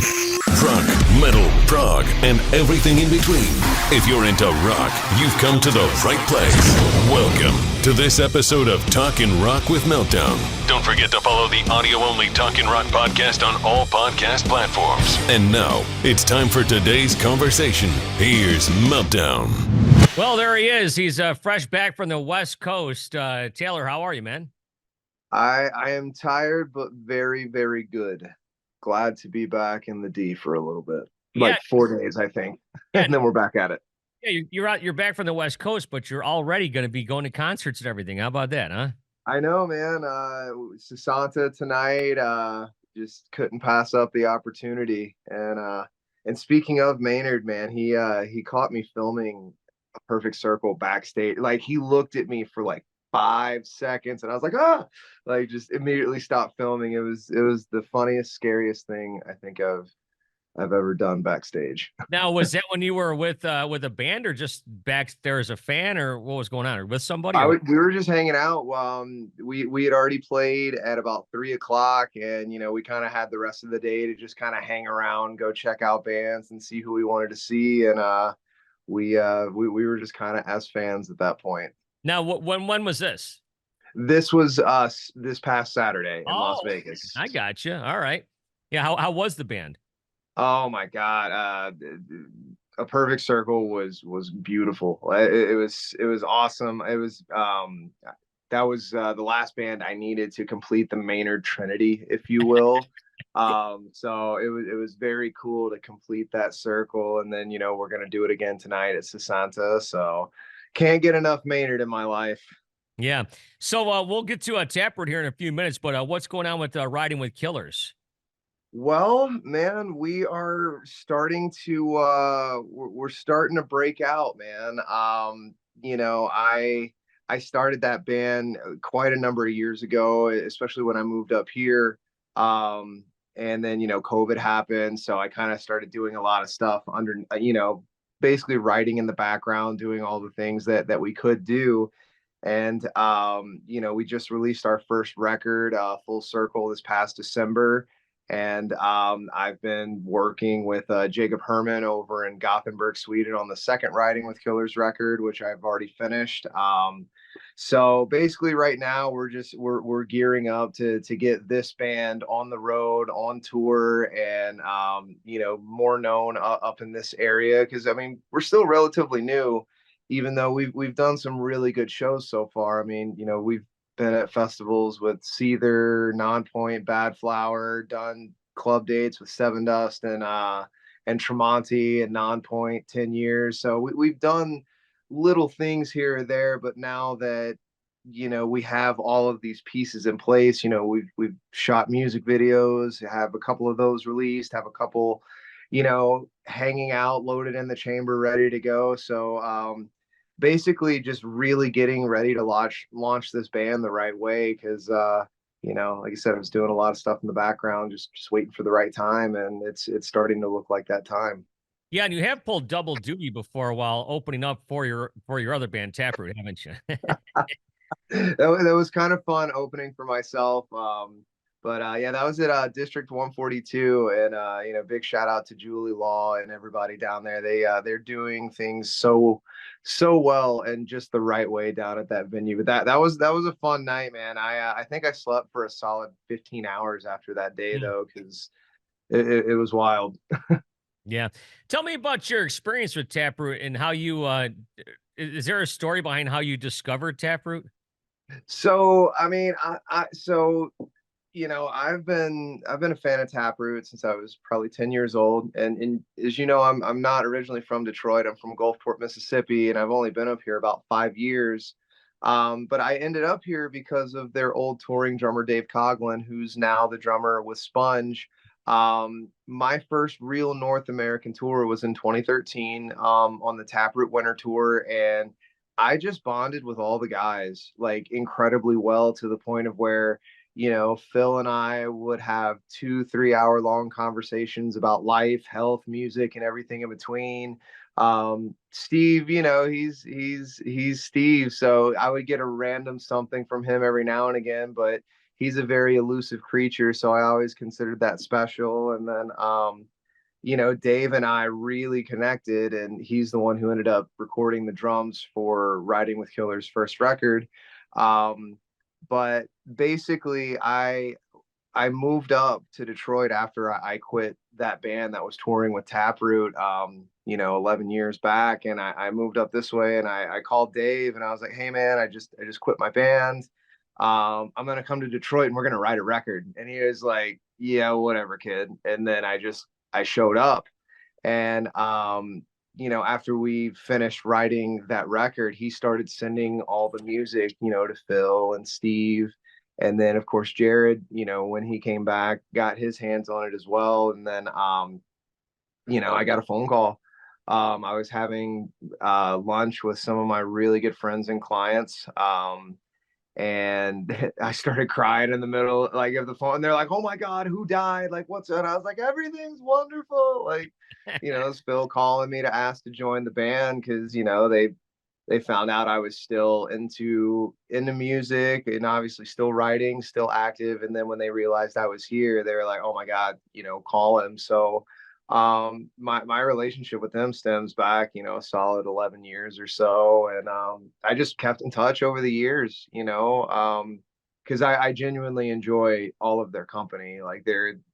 Rock, metal, prog, and everything in between. If you're into rock, you've come to the right place. Welcome to this episode of Talkin Rock with Meltdown. Don't forget to follow the audio-only Talkin Rock podcast on all podcast platforms. And now, it's time for today's conversation. Here's Meltdown. Well, there he is. He's fresh back from the West Coast. Taylor, how are you, man? I am tired, but very, very good. Glad to be back in the D for a little bit, like 4 days, I think, and then we're back at it. Yeah, you're back from the West Coast, but you're already going to be going to concerts and everything. How about that, huh? I know, man. Sasanta tonight. Just couldn't pass up the opportunity. And speaking of Maynard, man, he caught me filming a Perfect Circle backstage. Like, he looked at me for like 5 seconds and I was like, like, just immediately stopped filming. It was the funniest, scariest thing I think I've ever done backstage. Now, was that when you were with a band or just back there as a fan, or what was going on, or with somebody? We were just hanging out. We had already played at about 3 o'clock, and we kind of had the rest of the day to just kind of hang around, go check out bands and see who we wanted to see. And we were just kind of as fans at that point. Now, when was this? This was us this past Saturday in Las Vegas. I got you. All right. Yeah. How was the band? Oh my God. A Perfect Circle was beautiful. It was awesome. It was that was the last band I needed to complete the Maynard Trinity, if you will. So it was very cool to complete that circle. And then, we're going to do it again tonight at Sasanta. So can't get enough Maynard in my life. Yeah. So we'll get to Taproot here in a few minutes, but what's going on with Riding with Killers? Well, man, we are starting to we're starting to break out, man. I started that band quite a number of years ago, especially when I moved up here. And then, COVID happened, so I kind of started doing a lot of stuff under, basically writing in the background, doing all the things that we could do. And we just released our first record, Full Circle, this past December. And I've been working with Jacob Herman over in Gothenburg, Sweden, on the second Riding with Killers record, which I've already finished. So basically, right now we're gearing up to get this band on the road, on tour, and more known up in this area. Because we're still relatively new, even though we've done some really good shows so far. We've been at festivals with Seether, Nonpoint, Bad Flower, done club dates with Seven Dust and Tremonti and Nonpoint 10 years. So we've done little things here or there, but now that we have all of these pieces in place, we've shot music videos, have a couple of those released, have a couple hanging out, loaded in the chamber, ready to go. So basically just really getting ready to launch this band the right way, because like I said, I was doing a lot of stuff in the background, just waiting for the right time, and it's starting to look like that time. Yeah, and you have pulled double duty before while opening up for your other band, Taproot, haven't you? That was kind of fun opening for myself. But that was at District 142, and big shout out to Julie Law and everybody down there. They're doing things so well and just the right way down at that venue. But that was a fun night, man. I think I slept for a solid 15 hours after that day though, because it was wild. Yeah, tell me about your experience with Taproot and how you. Is there a story behind how you discovered Taproot? So I've been a fan of Taproot since I was probably 10 years old. And as you know, I'm not originally from Detroit. I'm from Gulfport, Mississippi, and I've only been up here about 5 years. But I ended up here because of their old touring drummer, Dave Coughlin, who's now the drummer with Sponge. My first real North American tour was in 2013 on the Taproot Winter Tour, and I just bonded with all the guys like incredibly well, to the point of where Phil and I would have 2-3 hour long conversations about life, health, music, and everything in between. Steve, he's Steve, so I would get a random something from him every now and again, but he's a very elusive creature, so I always considered that special. And then Dave and I really connected, and he's the one who ended up recording the drums for Riding with Killer's first record. But basically, I moved up to Detroit after I quit that band that was touring with Taproot, 11 years back. And I moved up this way, and I called Dave and I was like, hey man, I just quit my band. I'm going to come to Detroit and we're going to write a record. And he was like, yeah, whatever, kid. And then I showed up. And, after we finished writing that record, he started sending all the music, to Phil and Steve. And then, of course, Jarrod, when he came back, got his hands on it as well. And then, I got a phone call. I was having lunch with some of my really good friends and clients. And I started crying in the middle like of the phone. And they're like, "Oh my God, who died? Like, what's that?" I was like, "Everything's wonderful." Like, it's Phil calling me to ask to join the band because they found out I was still into music and obviously still writing, still active. And then when they realized I was here, they were like, "Oh my God, call him." So my relationship with them stems back, a solid 11 years or so. And I just kept in touch over the years, because I genuinely enjoy all of their company. Like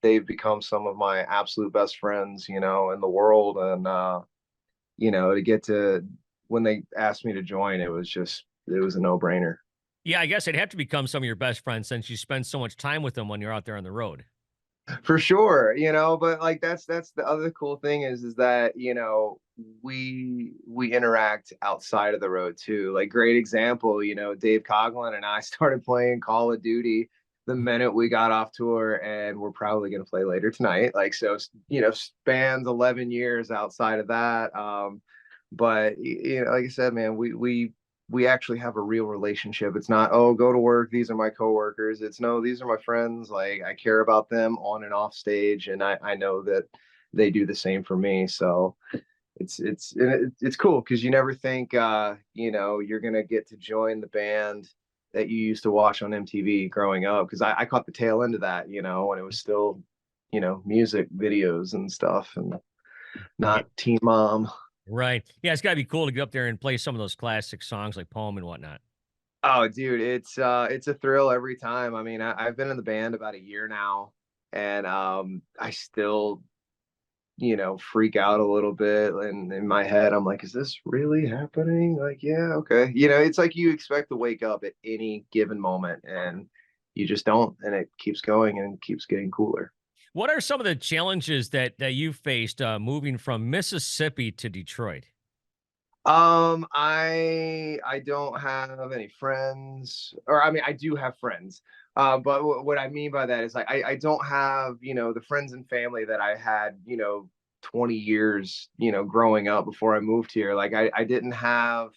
they've become some of my absolute best friends, in the world. And to get to when they asked me to join, it was a no-brainer. Yeah, I guess it'd have to become some of your best friends since you spend so much time with them when you're out there on the road. For sure, but like that's the other cool thing is that we interact outside of the road too. Like great example, Dave Coughlin and I started playing Call of Duty the minute we got off tour, and we're probably going to play later tonight. Like, so spans 11 years outside of that. But like I said, man, we actually have a real relationship. It's not, oh, go to work, these are my coworkers. It's no, these are my friends. Like I care about them on and off stage, and I know that they do the same for me. So it's cool because you never think you're gonna get to join the band that you used to watch on MTV growing up, because I caught the tail end of that, when it was still music videos and stuff, and not Teen Mom. Right. Yeah, it's got to be cool to get up there and play some of those classic songs like Poem and whatnot. Oh, dude, it's a thrill every time. I mean, I've been in the band about a year now, and I still, freak out a little bit. And in my head, I'm like, is this really happening? Like, yeah, okay. It's like you expect to wake up at any given moment, and you just don't, and it keeps going and keeps getting cooler. What are some of the challenges that you faced moving from Mississippi to Detroit? I don't have any friends, or I mean, I do have friends. But what I mean by that is like I don't have, the friends and family that I had, 20 years, growing up before I moved here. Like I didn't have,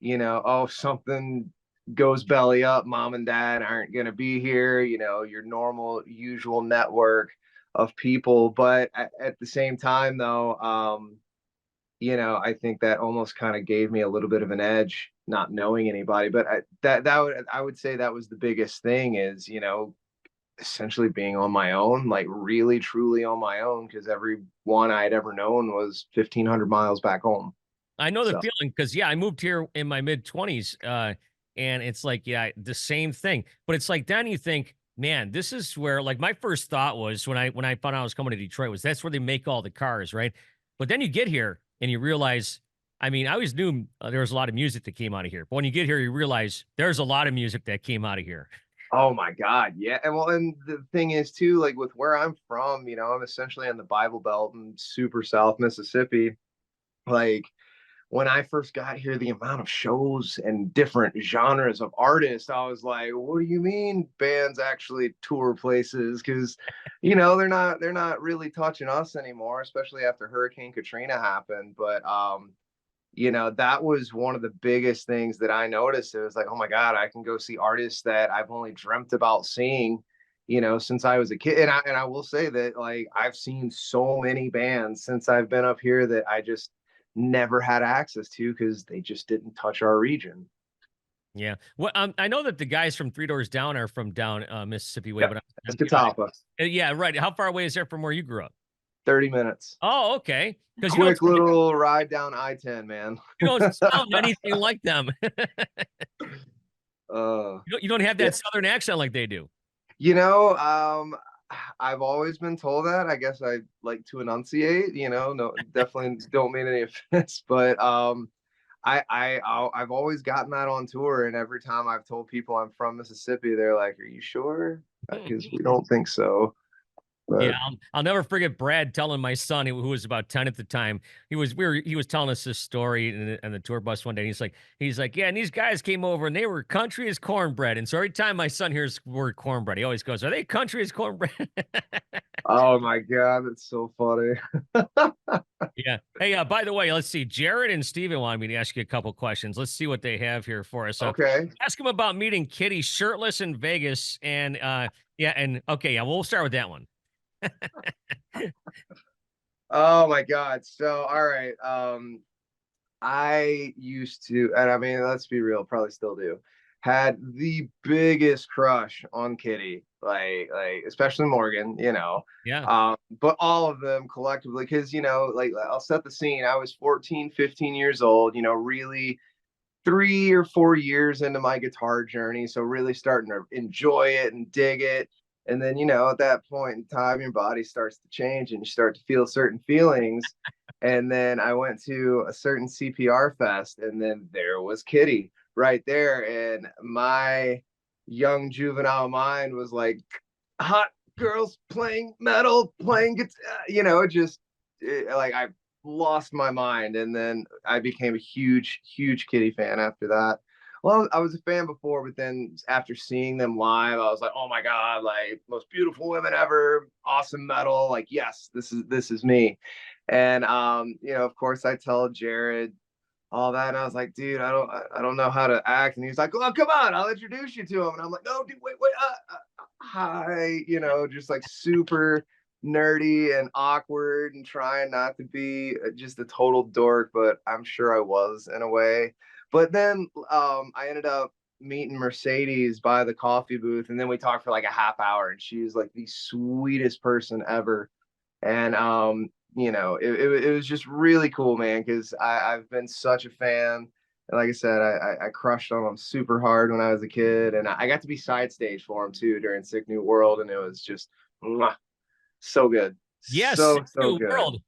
oh, something goes belly up, mom and dad aren't gonna be here, your normal usual network of people. But at the same time though, I think that almost kind of gave me a little bit of an edge, not knowing anybody. But I would say that was the biggest thing is, essentially being on my own, like really truly on my own, because everyone I'd ever known was 1,500 miles back home. I know the So feeling because yeah, I moved here in my mid 20s, and it's like yeah, the same thing. But it's like then you think, man, this is where like my first thought was when I found out I was coming to Detroit was that's where they make all the cars, right? But then you get here and you realize, I mean, I always knew there was a lot of music that came out of here, but when you get here, you realize there's a lot of music that came out of here. oh my God, yeah. And well, and the thing is too, like with where I'm from, I'm essentially in the Bible Belt in super South Mississippi. Like when I first got here, the amount of shows and different genres of artists, I was like, what do you mean bands actually tour places? Because, they're not really touching us anymore, especially after Hurricane Katrina happened. But that was one of the biggest things that I noticed. It was like, oh my God, I can go see artists that I've only dreamt about seeing, since I was a kid. And I will say that like I've seen so many bands since I've been up here that I just never had access to because they just didn't touch our region. Yeah. Well, I know that the guys from Three Doors Down are from down Mississippi way, Yep, but it's you know, Catawba, yeah, right. How far away is there from where you grew up? 30 minutes. Oh, okay. Because Quick little ride down I-10, man. you don't sound anything like them. Uh, You don't have yeah. that Southern accent like they do. You know, I've always been told that. I guess I like to enunciate, no, definitely don't mean any offense, but I've always gotten that on tour, and every time I've told people I'm from Mississippi, they're like, "Are you sure?" Because we don't think so. Yeah, But I'll never forget Brad telling my son, who was about 10 at the time. He was telling us this story in the tour bus one day. He's like, yeah, and these guys came over and they were country as cornbread. And so every time my son hears the word cornbread, he always goes, "Are they country as cornbread?" oh my God, that's so funny. Yeah. Hey, by the way, let's see. Jarrod and Steven wanted me to ask you a couple questions. Let's see what they have here for us. Okay. Ask him about meeting Kittie shirtless in Vegas, and yeah, and okay, yeah, we'll start with that one. Oh my God. So, all right. I used to, and I mean, let's be real, probably still do, had the biggest crush on Kittie, like especially Morgan, Yeah. but all of them collectively, because, like I'll set the scene. I was 14, 15 years old, really 3 or 4 years into my guitar journey. So really starting to enjoy it and dig it. And then, at that point in time, your body starts to change and you start to feel certain feelings. And then I went to a certain CPR fest, and then there was Kittie right there. And my young juvenile mind was like, hot girls playing metal, playing guitar, like I lost my mind. And then I became a huge, huge Kittie fan after that. Well, I was a fan before, but then after seeing them live, I was like, oh my God, like most beautiful women ever, awesome metal. Like, yes, this is me. And of course I tell Jarrod all that. And I was like, dude, I don't know how to act. And he's like, oh, come on, I'll introduce you to him. And I'm like, no, dude, wait, hi, just like super nerdy and awkward and trying not to be just a total dork, but I'm sure I was in a way. But then I ended up meeting Mercedes by the coffee booth, and then we talked for like a half hour, and she was like the sweetest person ever. And it was just really cool, man, because I've been such a fan. And like I said, I crushed on him super hard when I was a kid, and I got to be side stage for him too during Sick New World, and it was just mwah, so good, Yes, so New good. World.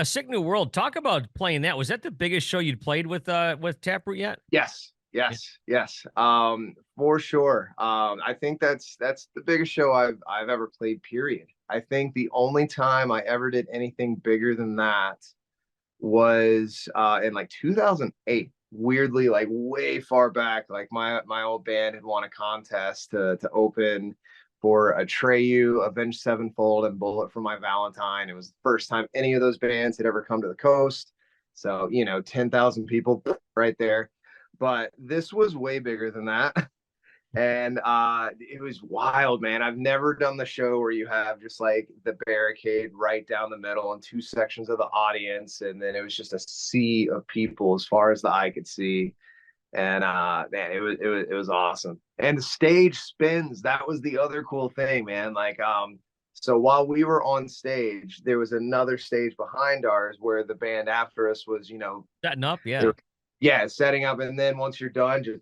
Sick New World. Talk about playing that. Was that the biggest show you'd played with Taproot yet? Yes, Yeah. yes, yes. For sure. I think that's the biggest show I've ever played, period. I think the only time I ever did anything bigger than that was in like 2008. Weirdly, like way far back, like my old band had won a contest to open for Atreyu, Avenged Sevenfold, and Bullet for My Valentine. It was the first time any of those bands had ever come to the coast. So, 10,000 people right there. But this was way bigger than that. And it was wild, man. I've never done the show where you have just like the barricade right down the middle and two sections of the audience, and then it was just a sea of people as far as the eye could see. And man, it was awesome. And the stage spins. That was the other cool thing, man. Like so while we were on stage, there was another stage behind ours where the band after us was, Setting up, yeah. yeah, setting up, and then once you're done, just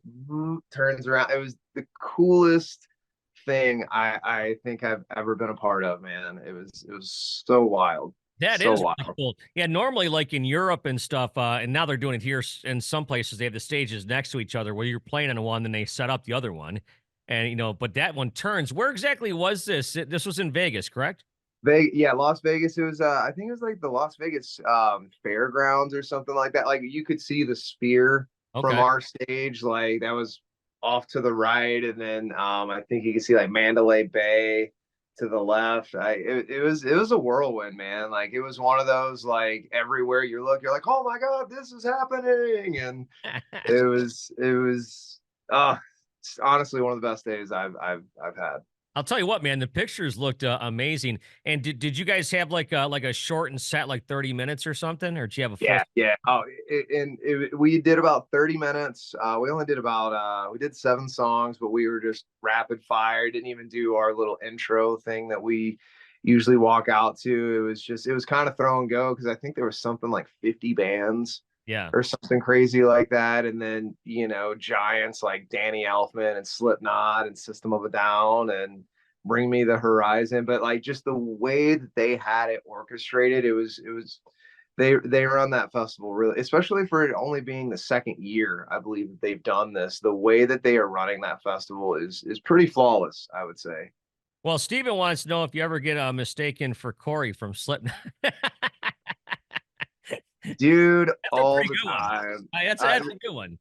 turns around. It was the coolest thing I think I've ever been a part of, man. It was so wild. That So is really wild. cool. Yeah, normally like in Europe and stuff, and now they're doing it here in some places. They have the stages next to each other where you're playing on one, then they set up the other one, and but that one turns. Where exactly was this? This was in Vegas, correct? Yeah, Las Vegas. It was I think it was like the Las Vegas fairgrounds or something like that. Like you could see the sphere from Okay. our stage, like that was off to the right, and then I think you could see like Mandalay Bay to the left. It was a whirlwind, man. Like it was one of those, like everywhere you look, you're like, oh my God, this is happening. And it was it's honestly one of the best days I've had. I'll tell you what, man, the pictures looked amazing. And did you guys have like a shortened set, like 30 minutes or something, or did you have a full? Yeah. Oh, we did about 30 minutes. We only did about we did 7 songs, but we were just rapid fire. Didn't even do our little intro thing that we usually walk out to. It was kind of throw and go because I think there was something like 50 bands Yeah. or something crazy like that. And then, giants like Danny Elfman and Slipknot and System of a Down and Bring Me the Horizon. But like just the way that they had it orchestrated, it was they run that festival really, especially for it only being the second year, I believe that they've done this. The way that they are running that festival is pretty flawless, I would say. Well, Steven wants to know if you ever get mistaken for Corey from Slipknot. Dude, That's a all pretty the good one. time. That's a good one.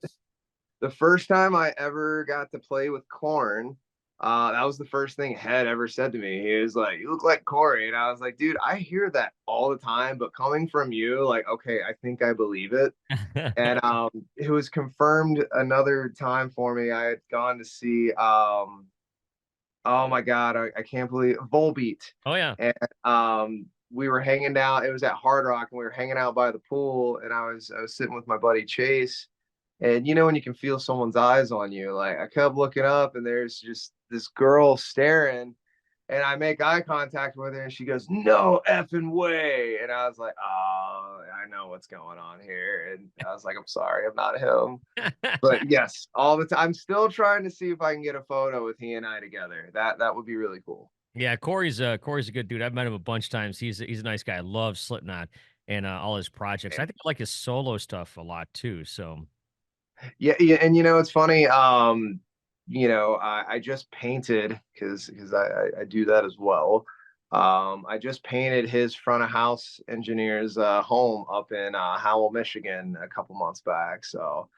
The first time I ever got to play with Korn, that was the first thing Head ever said to me. He was like, "You look like Corey," and I was like, "Dude, I hear that all the time, but coming from you, like, okay, I think I believe it." And it was confirmed another time for me. I had gone to see, oh my God, I can't believe Volbeat, Oh yeah. and we were hanging out. It was at Hard Rock, and we were hanging out by the pool, and I was sitting with my buddy Chase. And when you can feel someone's eyes on you, like I kept looking up and there's just this girl staring and I make eye contact with her and she goes, "No effing way." And I was like, "Oh, I know what's going on here." And I was like, "I'm sorry, I'm not him." But yes, all the time. I'm still trying to see if I can get a photo with he and I together. That would be really cool. Yeah, Corey's a good dude. I've met him a bunch of times. He's a nice guy. I love Slipknot and all his projects. I think I like his solo stuff a lot too. So Yeah, and it's funny. I just painted because I do that as well. I just painted his front of house engineer's home up in Howell, Michigan, a couple months back. So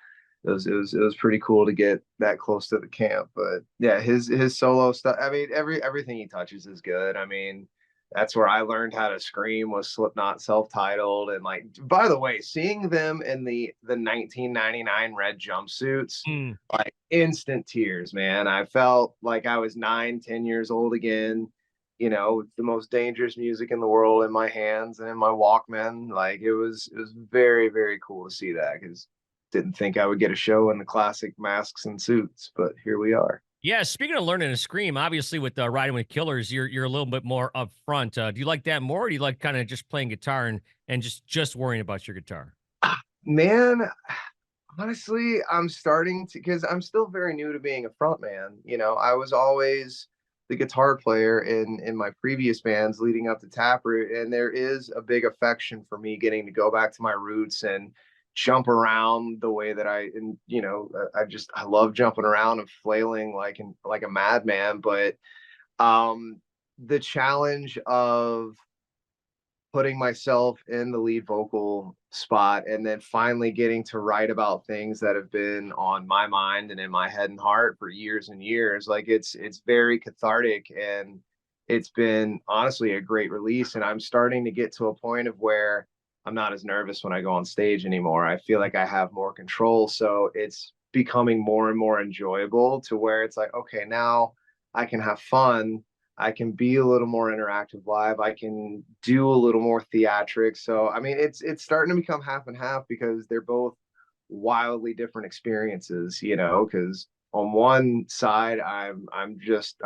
it was pretty cool to get that close to the camp. But yeah, his solo stuff. I mean, everything he touches is good. I mean, that's where I learned how to scream was Slipknot self-titled. And like, by the way, seeing them in the 1999 red jumpsuits, mm. like instant tears, man. I felt like I was 9, 10 years old again. With the most dangerous music in the world in my hands and in my Walkman. Like it was very, very cool to see that because didn't think I would get a show in the classic masks and suits, but here we are. Yeah, speaking of learning to scream, obviously with riding with Killers, you're a little bit more upfront. Do you like that more, or do you like kind of just playing guitar and just worrying about your guitar? Man, honestly, I'm starting to because I'm still very new to being a frontman. I was always the guitar player in my previous bands leading up to Taproot, and there is a big affection for me getting to go back to my roots and jump around the way that I love jumping around and flailing like a madman. But um, the challenge of putting myself in the lead vocal spot and then finally getting to write about things that have been on my mind and in my head and heart for years and years, like it's very cathartic, and it's been honestly a great release. And I'm starting to get to a point of where I'm not as nervous when I go on stage anymore. I feel like I have more control, so it's becoming more and more enjoyable to where it's like, okay, now I can have fun. I can be a little more interactive live. I can do a little more theatrics. So I mean, it's starting to become half and half because they're both wildly different experiences. Because on one side, I'm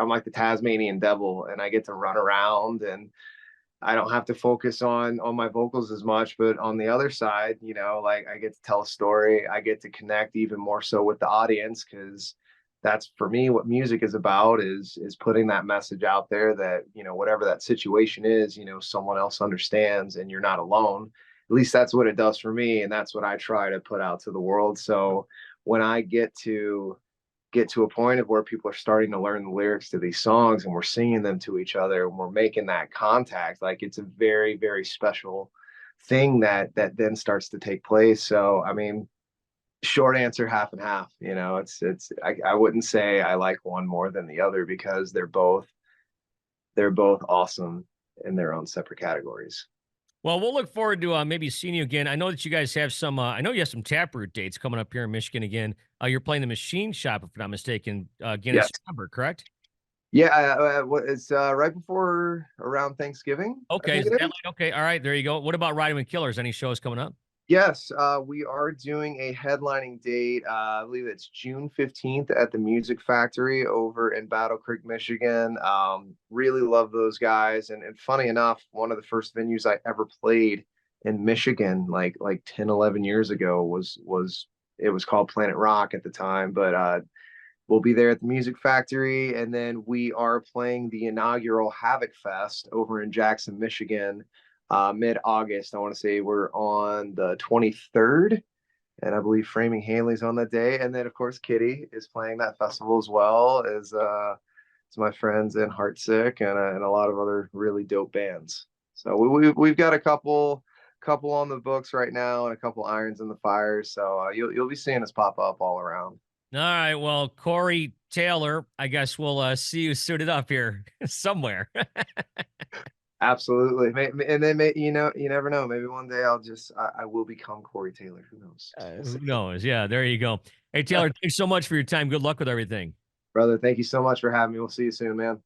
like the Tasmanian devil, and I get to run around and I don't have to focus on my vocals as much. But on the other side, like I get to tell a story. I get to connect even more so with the audience because that's for me what music is about is putting that message out there that whatever that situation is, someone else understands and you're not alone. At least that's what it does for me, and that's what I try to put out to the world. So when I get to a point of where people are starting to learn the lyrics to these songs and we're singing them to each other and we're making that contact, like it's a very, very special thing that then starts to take place. So I mean, short answer, half and half. I wouldn't say I like one more than the other because they're both awesome in their own separate categories. Well, we'll look forward to maybe seeing you again. I know that you guys have some. I know you have some Taproot dates coming up here in Michigan again. You're playing the Machine Shop, if I'm not mistaken, again in Yes. September, correct? Yeah, it's right before around Thanksgiving, I Okay, think is it that is. like okay? All right, there you go. What about Riding with Killers? Any shows coming up? Yes, we are doing a headlining date. I believe it's June 15th at the Music Factory over in Battle Creek, Michigan. Really love those guys. And funny enough, one of the first venues I ever played in Michigan, like 10, 11 years ago, was it was called Planet Rock at the time. But we'll be there at the Music Factory, and then we are playing the inaugural Havoc Fest over in Jackson, Michigan, mid-August. I want to say we're on the 23rd, and I believe Framing Hanley's on that day. And then, of course, Kittie is playing that festival as well as my friends in Heartsick and a lot of other really dope bands. So we've got a couple on the books right now and a couple irons in the fire. So you'll be seeing us pop up all around. All right, well, Corey Taylor, I guess we'll see you suited up here somewhere. Absolutely. And then, you never know. Maybe one day I will become Corey Taylor. Who knows? We'll Who see. knows? Yeah, there you go. Hey, Taylor, thanks so much for your time. Good luck with everything. Brother, thank you so much for having me. We'll see you soon, man.